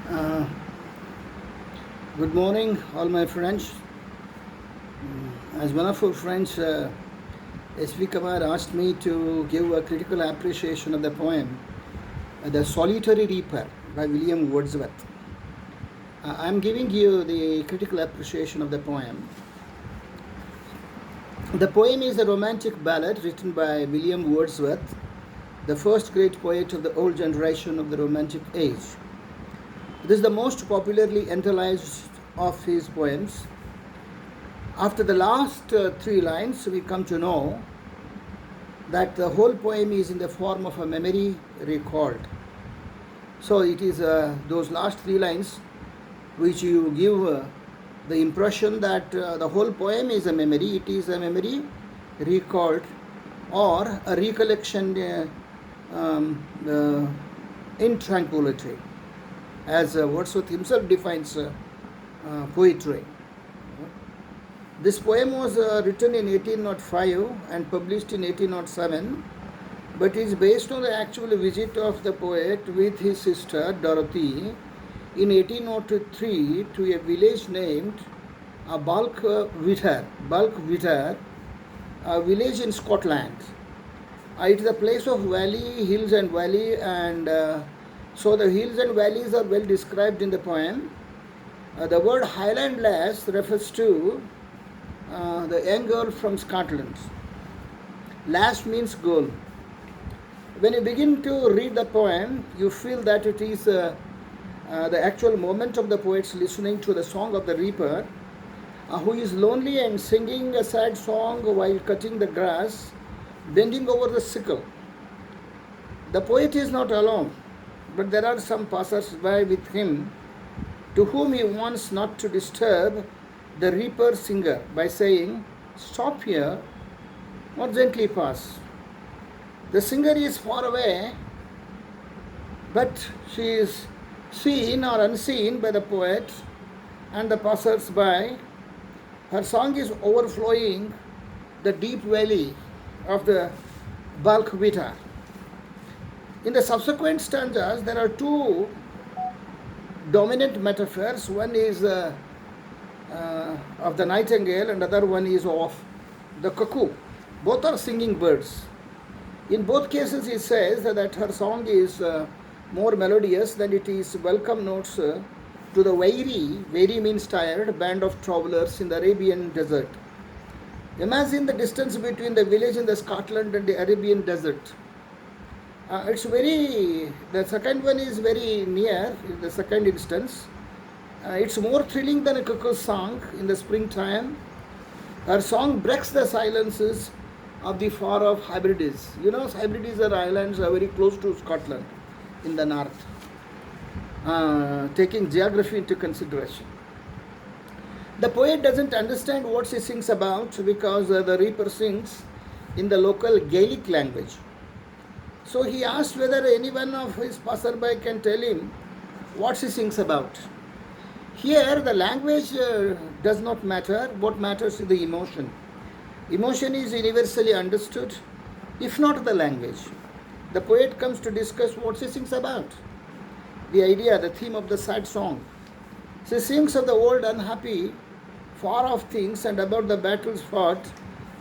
Uh, Good morning, all my friends. As one of our friends, S.V. Kamar asked me to give a critical appreciation of the poem, The Solitary Reaper by William Wordsworth. I am giving you the critical appreciation of the poem. The poem is a romantic ballad written by William Wordsworth, the first great poet of the old generation of the Romantic age. It is the most popularly analyzed of his poems. After the last three lines, we come to know that the whole poem is in the form of a memory recalled. So it is those last three lines which you give the impression that the whole poem is a memory. It is a memory recalled or a recollection in tranquility, as Wordsworth himself defines poetry. This poem was written in 1805 and published in 1807, but is based on the actual visit of the poet with his sister Dorothy in 1803 to a village named Balquhidder, a village in Scotland. It is a place of valley, hills and valley, and so the hills and valleys are well described in the poem. The word Highland lass refers to the young girl from Scotland. Lass means girl. When you begin to read the poem, you feel that it is the actual moment of the poets listening to the song of the reaper, who is lonely and singing a sad song while cutting the grass, bending over the sickle. The poet is not alone, but there are some passers-by with him, to whom he wants not to disturb the reaper singer by saying, "Stop here, or gently pass." The singer is far away, but she is seen or unseen by the poet and the passers-by. Her song is overflowing the deep valley of the Balquhidder. In the subsequent stanzas, there are two dominant metaphors. One is of the nightingale and other one is of the cuckoo. Both are singing birds. In both cases, he says that her song is more melodious than it is welcome notes to the weary means tired, band of travelers in the Arabian desert. Imagine the distance between the village in the Scotland and the Arabian desert. The second one is very near, in the second instance. It's more thrilling than a cuckoo's song in the springtime. Her song breaks the silences of the far off Hebrides. You know, Hebrides are islands are very close to Scotland in the north, taking geography into consideration. The poet doesn't understand what she sings about because the reaper sings in the local Gaelic language. So he asked whether any one of his passerby can tell him what she sings about. Here, the language does not matter. What matters is the emotion. Emotion is universally understood, if not the language. The poet comes to discuss what she sings about. The idea, the theme of the sad song. She sings of the old, unhappy, far off things and about the battles fought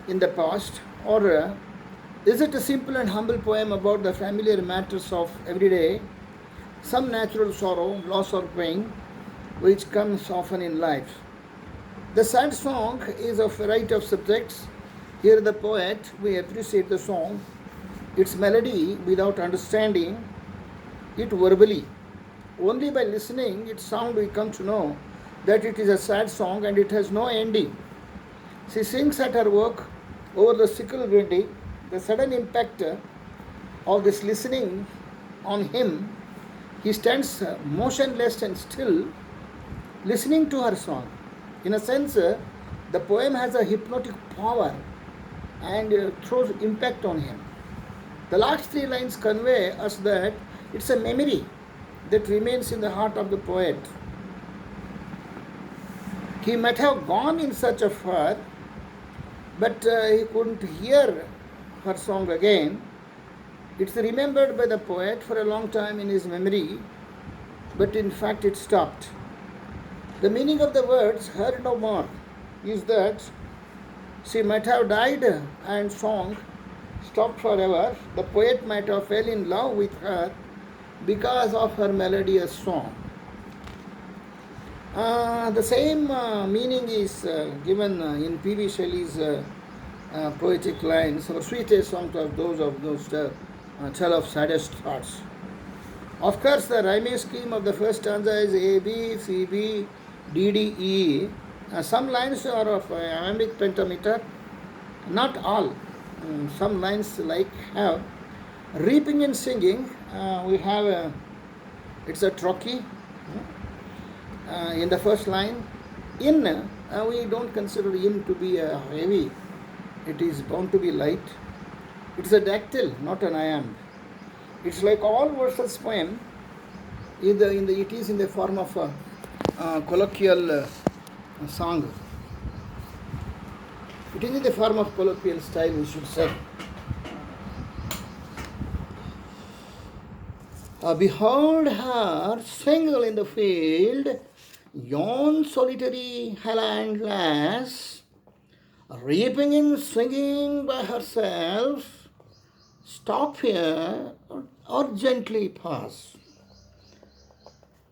in the past. Or is it a simple and humble poem about the familiar matters of every day, some natural sorrow, loss or pain, which comes often in life? The sad song is of a variety of subjects. Here the poet, we appreciate the song, its melody without understanding it verbally. Only by listening its sound we come to know that it is a sad song and it has no ending. She sings at her work over the sickle bending. The sudden impact of this listening on him, he stands motionless and still, listening to her song. In a sense, the poem has a hypnotic power and throws impact on him. The last three lines convey us that it's a memory that remains in the heart of the poet. He might have gone in search of her, but he couldn't hear her song again. It's remembered by the poet for a long time in his memory, but in fact it stopped. The meaning of the words heard no more is that she might have died and song stopped forever. The poet might have fell in love with her because of her melodious song. The same meaning is given in P.V. Shelley's poetic lines, or sweetest songs of those tell of saddest thoughts. Of course, the rhyming scheme of the first stanza is A, B, C, B, D, D, E. Some lines are of iambic pentameter, not all. Some lines like have reaping and singing. We have it's a trochee in the first line. In we don't consider in to be heavy. It is bound to be light. It's a dactyl, not an iamb. It's like all verses poem. It is in the form of a colloquial song. It is in the form of colloquial style, we should say. Behold her single in the field, yon solitary Highland lass, reaping and singing by herself. Stop here or gently pass.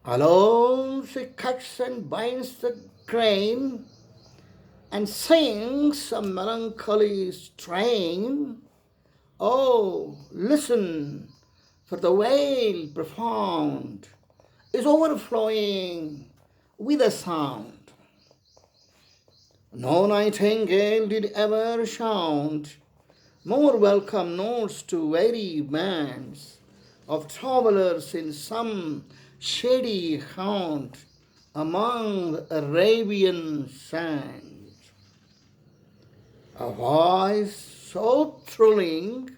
Alone she cuts and binds the grain and sings a melancholy strain. Oh, listen, for the wail profound is overflowing with a sound. No nightingale did ever shout more welcome notes to weary bands of travellers in some shady haunt among the Arabian sands. A voice so thrilling,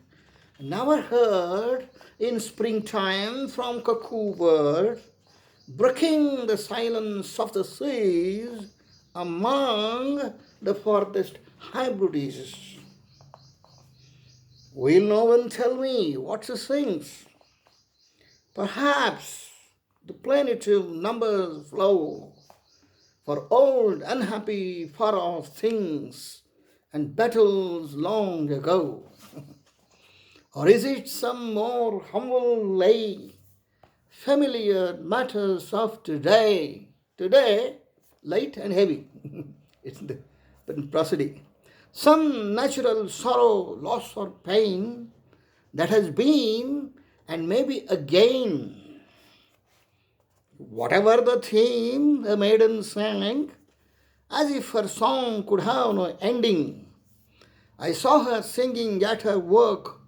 never heard in springtime from cuckoo bird, breaking the silence of the seas among the farthest Hebrides. Will no one tell me what she sings? Perhaps the plenitude numbers flow for old, unhappy, far-off things and battles long ago. Or is it some more humble lay, familiar matters of today? Today, light and heavy. It's the prosody. Some natural sorrow, loss, or pain that has been and maybe again. Whatever the theme, the maiden sang, as if her song could have no ending. I saw her singing at her work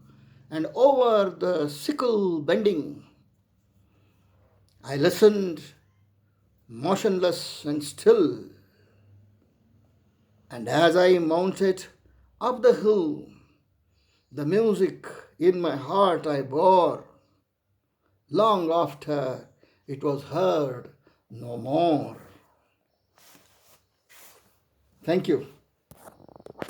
and over the sickle bending. I listened, motionless and still, and as I mounted up the hill, the music in my heart I bore. Long after it was heard no more. Thank you.